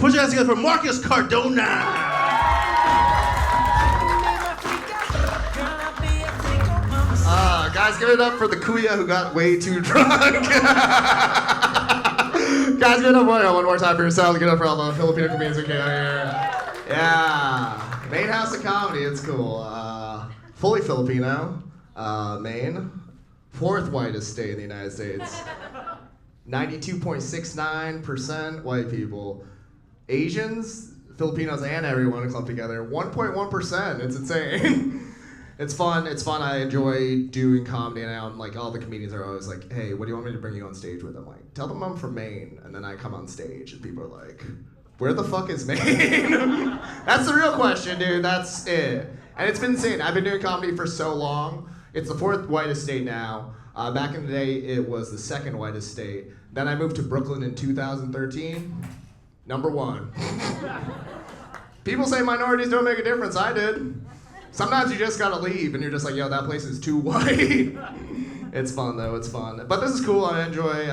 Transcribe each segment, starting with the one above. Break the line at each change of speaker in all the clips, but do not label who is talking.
Put your hands together for Marcus Cardona.
Guys, give it up for the Kuya who got way too drunk. Guys, give it up one more time for yourselves. Give it up for all the Filipino comedians who came out here. Yeah. Maine House of Comedy, it's cool. Fully Filipino. Maine. Fourth whitest state in the United States. 92.69% white people. Asians, Filipinos, and everyone clumped together. 1.1%. It's insane. It's fun. I enjoy doing comedy, and I'm like, all the comedians are always like, hey, what do you want me to bring you on stage with? I'm like, tell them I'm from Maine, and then I come on stage, and people are like, where the fuck is Maine? That's the real question, dude. That's it. And it's been insane. I've been doing comedy for so long. It's the fourth whitest state now. Back in the day, it was the second whitest state. Then I moved to Brooklyn in 2013. Number one. People say minorities don't make a difference. I did. Sometimes you just gotta leave and you're just like, yo, that place is too white. It's fun though, it's fun. But this is cool. I enjoyed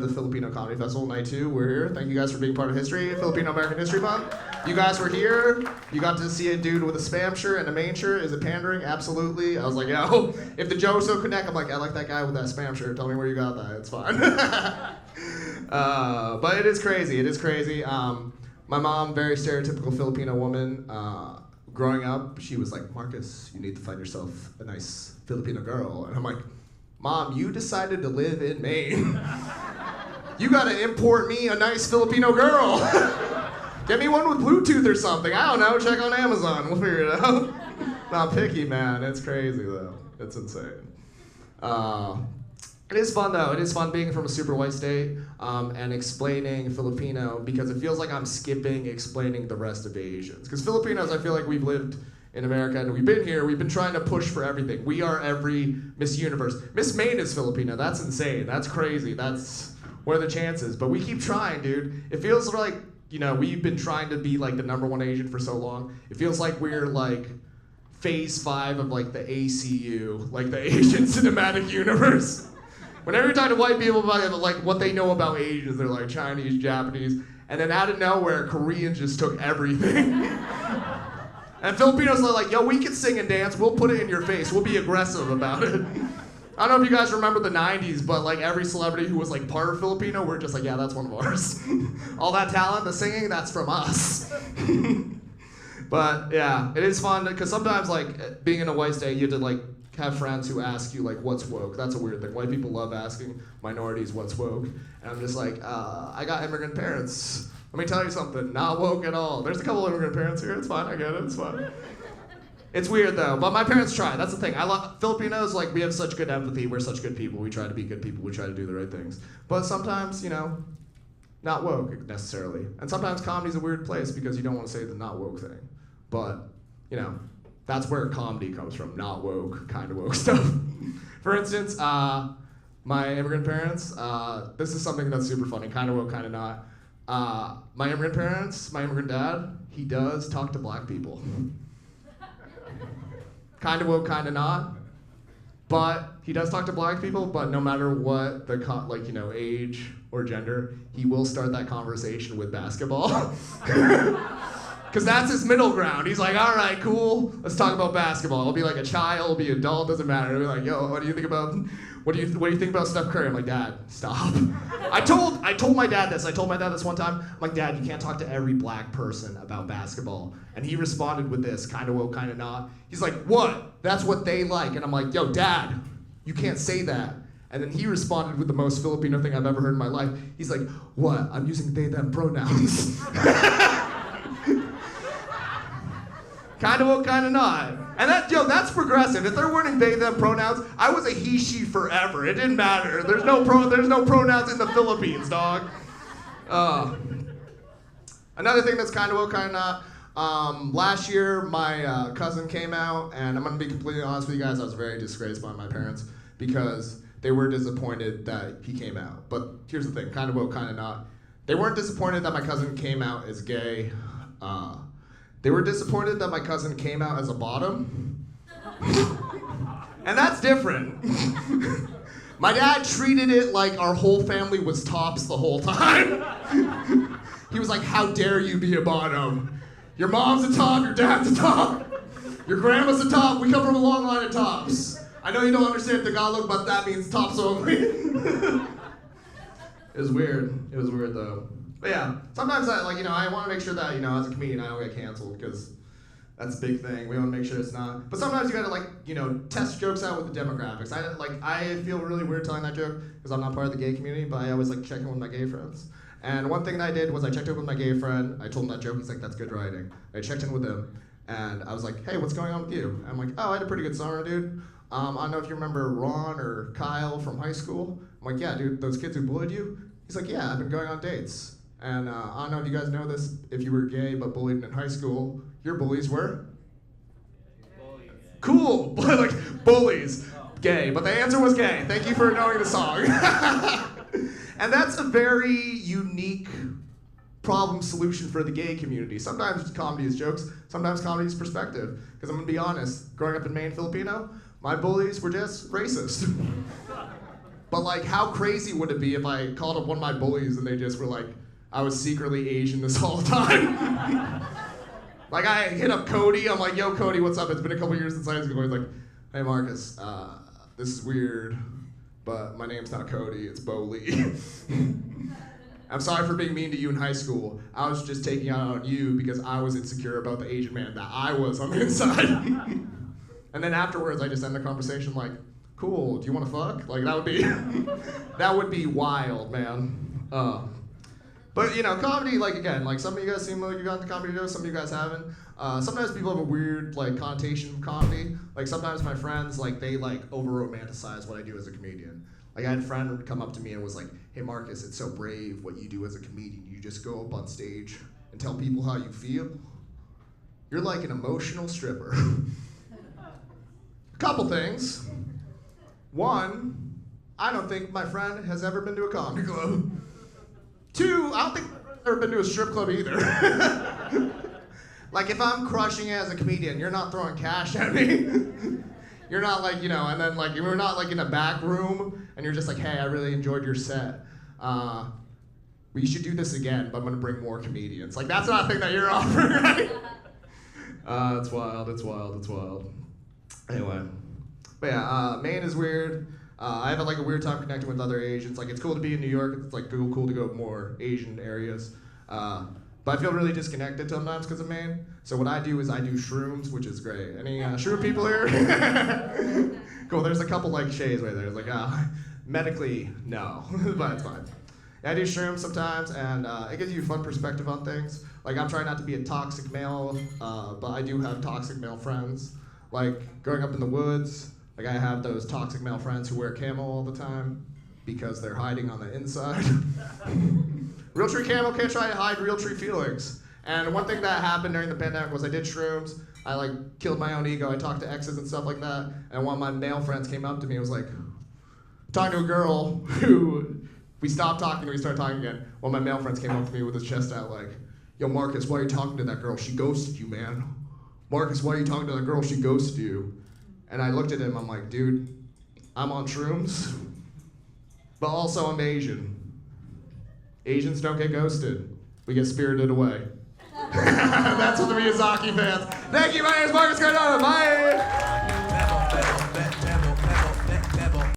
the Filipino Comedy Festival night 2. We're here. Thank you guys for being part of history, Filipino American History Month. You guys were here. You got to see a dude with a Spam shirt and a Maine shirt. Is it pandering? Absolutely. I was like, yo, if the jokes don't connect, I'm like, I like that guy with that Spam shirt. Tell me where you got that. It's fine. But it is crazy. It is crazy. My mom, very stereotypical Filipino woman. Growing up, she was like, Marcus, you need to find yourself a nice Filipino girl. And I'm like, Mom, you decided to live in Maine. You gotta import me a nice Filipino girl. Get me one with Bluetooth or something. I don't know, check on Amazon, we'll figure it out. Not picky, man, it's crazy though. It's insane. It is fun though. It is fun being from a super white state and explaining Filipino because it feels like I'm skipping explaining the rest of Asians. Because Filipinos, I feel like we've lived in America and we've been here. We've been trying to push for everything. We are every Miss Universe. Miss Maine is Filipino. That's insane. That's crazy. That's what are the chances? But we keep trying, dude. It feels like, you know, we've been trying to be like the #1 Asian for so long. It feels like we're like phase 5 of like the ACU, like the Asian Cinematic Universe. Whenever you talk to white people about it, like what they know about Asians, they're like Chinese, Japanese, and then out of nowhere, Koreans just took everything. And Filipinos are like, yo, we can sing and dance, we'll put it in your face, we'll be aggressive about it. I don't know if you guys remember the 90s, but like every celebrity who was like part Filipino, we're just like, yeah, that's one of ours. All that talent, the singing, that's from us. But yeah, it is fun, because sometimes like being in a white state, you have to like have friends who ask you like, what's woke? That's a weird thing. White people love asking minorities what's woke. And I'm just like, I got immigrant parents. Let me tell you something, not woke at all. There's a couple immigrant parents here, it's fine, I get it, it's fine. It's weird though, but my parents try, that's the thing. I love Filipinos, like we have such good empathy, we're such good people, we try to be good people, we try to do the right things. But sometimes, you know, not woke necessarily. And sometimes comedy's a weird place because you don't want to say the not woke thing. But, you know, that's where comedy comes from, not woke, kind of woke stuff. For instance, my immigrant parents, this is something that's super funny, kind of woke, kind of not. My immigrant parents, my immigrant dad, he does talk to black people. Kind of woke, kind of not. But he does talk to black people, but no matter what the like, you know, age or gender, he will start that conversation with basketball. Because that's his middle ground. He's like, all right, cool, let's talk about basketball. It'll be like a child, it'll be adult, doesn't matter. It'll be like, yo, what do you think about Steph Curry? I'm like, Dad, stop. I told my dad this. I told my dad this one time. I'm like, Dad, you can't talk to every black person about basketball. And he responded with this, kind of woke, kind of not. He's like, what? That's what they like. And I'm like, yo, Dad, you can't say that. And then he responded with the most Filipino thing I've ever heard in my life. He's like, what? I'm using they, them pronouns. Kind of woke, kind of not. And that's progressive. If there weren't any they, them pronouns, I was a he, she forever. It didn't matter. There's no pronouns in the Philippines, dog. Another thing that's kind of woke, kind of not. Last year, my cousin came out, and I'm gonna be completely honest with you guys, I was very disgraced by my parents because they were disappointed that he came out. But here's the thing, kind of woke, kind of not. They weren't disappointed that my cousin came out as gay. They were disappointed that my cousin came out as a bottom. And that's different. My dad treated it like our whole family was tops the whole time. He was like, how dare you be a bottom? Your mom's a top, your dad's a top, your grandma's a top, we come from a long line of tops. I know you don't understand Tagalog, but that means tops only. It was weird. It was weird though. But yeah, sometimes I want to make sure that, as a comedian, I don't get canceled, because that's a big thing. We want to make sure it's not. But sometimes you gotta test jokes out with the demographics. I feel really weird telling that joke because I'm not part of the gay community, but I always check in with my gay friends. And one thing that I did was I checked in with my gay friend. I told him that joke. He's like, that's good writing. I checked in with him, and I was like, hey, what's going on with you? I'm like, oh, I had a pretty good summer, dude. I don't know if you remember Ron or Kyle from high school. I'm like, yeah, dude, those kids who bullied you? He's like, yeah, I've been going on dates. And I don't know if you guys know this, if you were gay but bullied in high school, your bullies were? Cool, bullies, gay, but the answer was gay. Thank you for knowing the song. And that's a very unique problem solution for the gay community. Sometimes comedy is jokes, sometimes comedy is perspective. Because I'm gonna be honest, growing up in Maine, Filipino, my bullies were just racist. But how crazy would it be if I called up one of my bullies and they just were like, I was secretly Asian this whole time. I hit up Cody, I'm like, yo Cody, what's up? It's been a couple years since high school. He's like, hey Marcus, this is weird, but my name's not Cody, it's Bo Lee. I'm sorry for being mean to you in high school. I was just taking out on you because I was insecure about the Asian man that I was on the inside. And then afterwards, I just end the conversation like, cool, do you want to fuck? That would be wild, man. But comedy, again, some of you guys seem like you got into comedy shows, some of you guys haven't. Sometimes people have a weird connotation of comedy. Sometimes my friends they over romanticize what I do as a comedian. I had a friend come up to me and was like, hey Marcus, it's so brave what you do as a comedian. You just go up on stage and tell people how you feel. You're like an emotional stripper. A couple things. One, I don't think my friend has ever been to a comedy club. Two, I don't think I've ever been to a strip club either. If I'm crushing it as a comedian, you're not throwing cash at me. You're not and then we're not in a back room and you're just like, hey, I really enjoyed your set. We should do this again, but I'm gonna bring more comedians. That's not a thing that you're offering, right? It's wild, it's wild, it's wild. Anyway, but yeah, Maine is weird. I have a weird time connecting with other Asians. It's cool to be in New York. It's cool to go more Asian areas. But I feel really disconnected sometimes because of Maine. So what I do is I do shrooms, which is great. Any shroom people here? Cool. There's a couple shades right there. It's medically no, but it's fine. Yeah, I do shrooms sometimes, and it gives you a fun perspective on things. I'm trying not to be a toxic male, but I do have toxic male friends. Growing up in the woods. I have those toxic male friends who wear camo all the time because they're hiding on the inside. Real tree camo can't try to hide real tree feelings. And one thing that happened during the pandemic was I did shrooms. I killed my own ego. I talked to exes and stuff like that. And one of my male friends came up to me and was like, talking to a girl who we stopped talking and we started talking again. One of my male friends came up to me with his chest out yo Marcus, why are you talking to that girl? She ghosted you, man. Marcus, why are you talking to that girl? She ghosted you. And I looked at him, I'm like, dude, I'm on shrooms, but also I'm Asian. Asians don't get ghosted. We get spirited away. That's what the Miyazaki fans. Thank you, my name is Marcus Cardona. Bye.